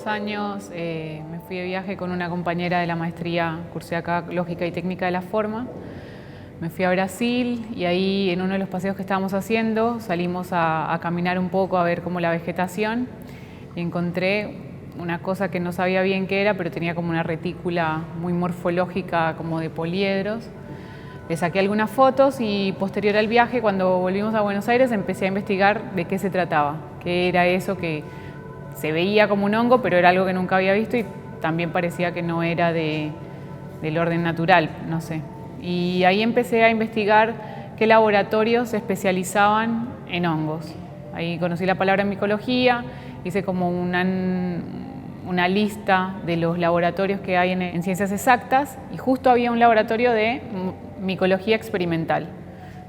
2 años me fui de viaje con una compañera de la maestría, cursé acá Lógica y Técnica de la Forma. Me fui a Brasil y ahí en uno de los paseos que estábamos haciendo salimos a caminar un poco a ver como la vegetación y encontré una cosa que no sabía bien qué era, pero tenía como una retícula muy morfológica como de poliedros. Le saqué algunas fotos y posterior al viaje, cuando volvimos a Buenos Aires, empecé a investigar de qué se trataba, qué era eso que se veía como un hongo, pero era algo que nunca había visto y también parecía que no era del orden natural, no sé. Y ahí empecé a investigar qué laboratorios se especializaban en hongos. Ahí conocí la palabra micología, hice como una lista de los laboratorios que hay en ciencias exactas y justo había un laboratorio de micología experimental,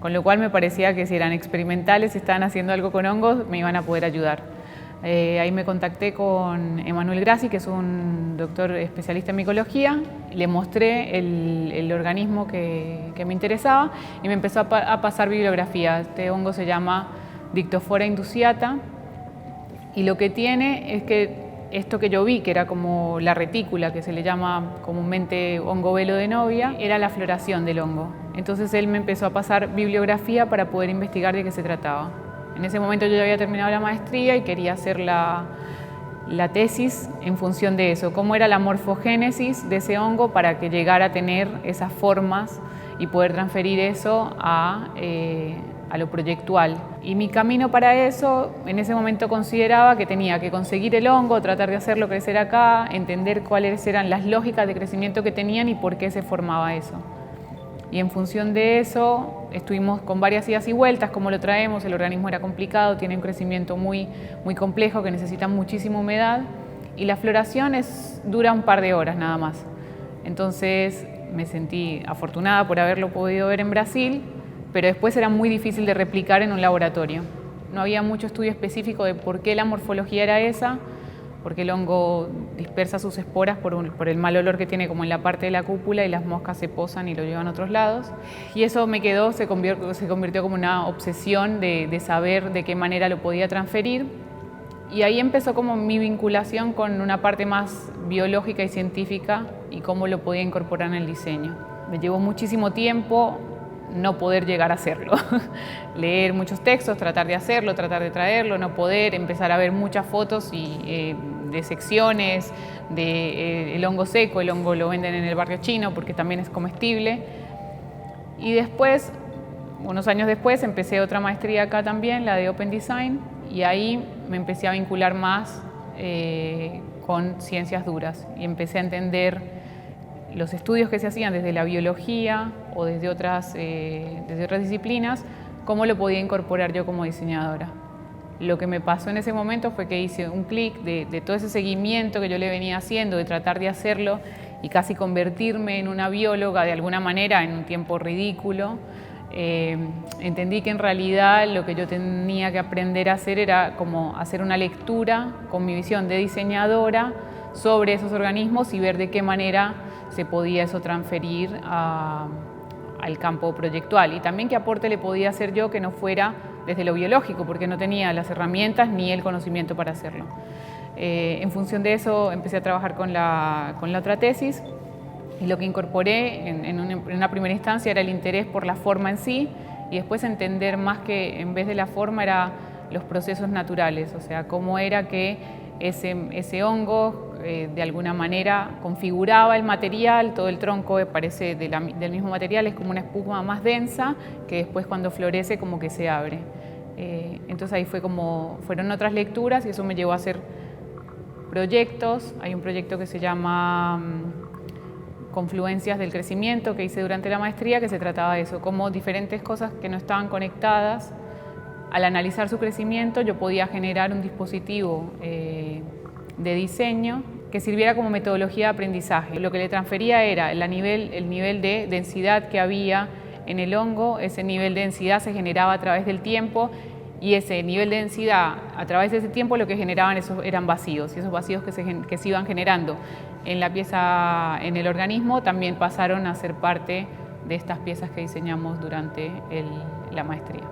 con lo cual me parecía que si eran experimentales, si estaban haciendo algo con hongos, me iban a poder ayudar. Ahí me contacté con Emanuel Grassi, que es un doctor especialista en micología, le mostré el organismo que me interesaba y me empezó a pasar bibliografía. Este hongo se llama Dictyophora induciata y lo que tiene es que esto que yo vi, que era como la retícula, que se le llama comúnmente hongo velo de novia, era la floración del hongo. Entonces él me empezó a pasar bibliografía para poder investigar de qué se trataba. En ese momento yo ya había terminado la maestría y quería hacer la tesis en función de eso, cómo era la morfogénesis de ese hongo para que llegara a tener esas formas y poder transferir eso a lo proyectual. Y mi camino para eso, en ese momento consideraba que tenía que conseguir el hongo, tratar de hacerlo crecer acá, entender cuáles eran las lógicas de crecimiento que tenían y por qué se formaba eso. Y en función de eso estuvimos con varias idas y vueltas, cómo lo traemos, el organismo era complicado, tiene un crecimiento muy complejo que necesita muchísima humedad y la floración dura un par de horas nada más. Entonces me sentí afortunada por haberlo podido ver en Brasil, pero después era muy difícil de replicar en un laboratorio. No había mucho estudio específico de por qué la morfología era esa, porque el hongo dispersa sus esporas por el mal olor que tiene como en la parte de la cúpula y las moscas se posan y lo llevan a otros lados. Y eso me quedó, se convirtió como una obsesión de saber de qué manera lo podía transferir. Y ahí empezó como mi vinculación con una parte más biológica y científica y cómo lo podía incorporar en el diseño. Me llevó muchísimo tiempo no poder llegar a hacerlo. Leer muchos textos, tratar de hacerlo, tratar de traerlo, no poder, empezar a ver muchas fotos de secciones, el hongo seco, el hongo lo venden en el barrio chino porque también es comestible. Y después, unos años después, empecé otra maestría acá también, la de Open Design, y ahí me empecé a vincular más con ciencias duras y empecé a entender los estudios que se hacían desde la biología o desde otras disciplinas, cómo lo podía incorporar yo como diseñadora. Lo que me pasó en ese momento fue que hice un clic de todo ese seguimiento que yo le venía haciendo, de tratar de hacerlo y casi convertirme en una bióloga de alguna manera en un tiempo ridículo. Entendí que en realidad lo que yo tenía que aprender a hacer era como hacer una lectura con mi visión de diseñadora sobre esos organismos y ver de qué manera se podía eso transferir al campo proyectual y también qué aporte le podía hacer yo que no fuera desde lo biológico, porque no tenía las herramientas ni el conocimiento para hacerlo. En función de eso empecé a trabajar con la otra tesis y lo que incorporé en una primera instancia era el interés por la forma en sí y después entender más que en vez de la forma era los procesos naturales, o sea, cómo era que ese hongo de alguna manera configuraba el material, todo el tronco parece del mismo material, es como una espuma más densa que después cuando florece como que se abre. Entonces ahí fueron otras lecturas y eso me llevó a hacer proyectos. Hay un proyecto que se llama Confluencias del Crecimiento que hice durante la maestría que se trataba de eso, como diferentes cosas que no estaban conectadas. Al analizar su crecimiento yo podía generar un dispositivo de diseño que sirviera como metodología de aprendizaje. Lo que le transfería era el nivel de densidad que había en el hongo, ese nivel de densidad se generaba a través del tiempo y ese nivel de densidad a través de ese tiempo lo que generaban eran vacíos y esos vacíos que se iban generando en la pieza, en el organismo, también pasaron a ser parte de estas piezas que diseñamos durante la maestría.